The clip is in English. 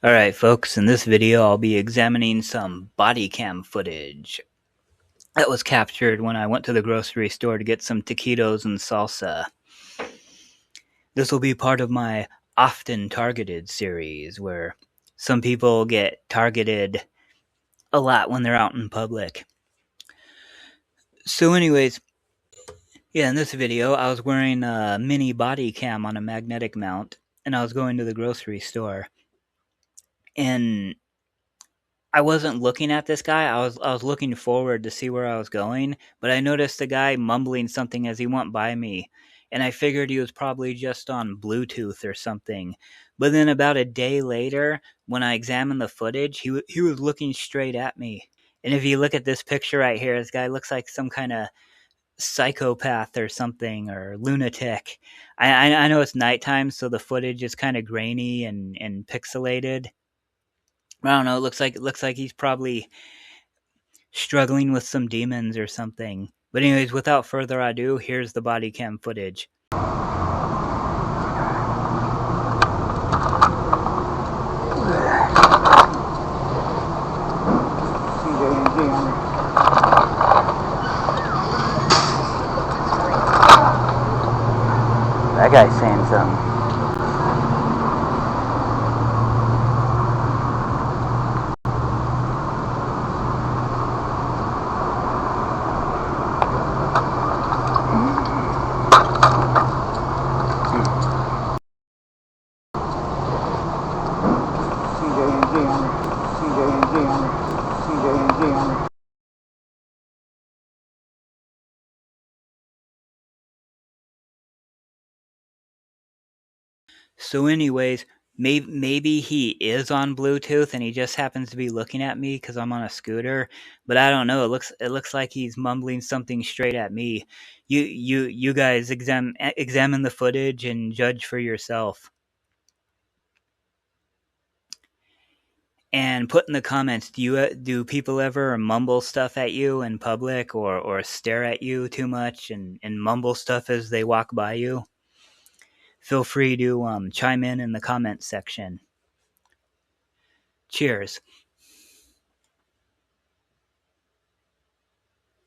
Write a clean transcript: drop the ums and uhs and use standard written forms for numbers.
Alright folks, in this video I'll be examining some body cam footage that was captured when I went to the grocery store to get some taquitos and salsa. This will be part of my often targeted series where some people get targeted a lot when they're out in public. So anyways, in this video I was wearing a mini body cam on a magnetic mount and I was going to the grocery store. And I wasn't looking at this guy. I was looking forward to see where I was going, but I noticed the guy mumbling something as he went by me, and I figured he was probably just on Bluetooth or something. But then about a day later, when I examined the footage, he was looking straight at me. And if you look at this picture right here, this guy looks like some kind of psychopath or something, or lunatic. I know it's nighttime, so the footage is kind of grainy and pixelated. I don't know. It looks like he's probably struggling with some demons or something. But anyways, without further ado, here's the body cam footage. That guy's saying something. So anyways, maybe he is on Bluetooth and he just happens to be looking at me because I'm on a scooter. But I don't know. It looks like he's mumbling something straight at me. You guys examine the footage and judge for yourself. And put in the comments, do people ever mumble stuff at you in public, or stare at you too much and mumble stuff as they walk by you? Feel free to chime in the comments section. Cheers.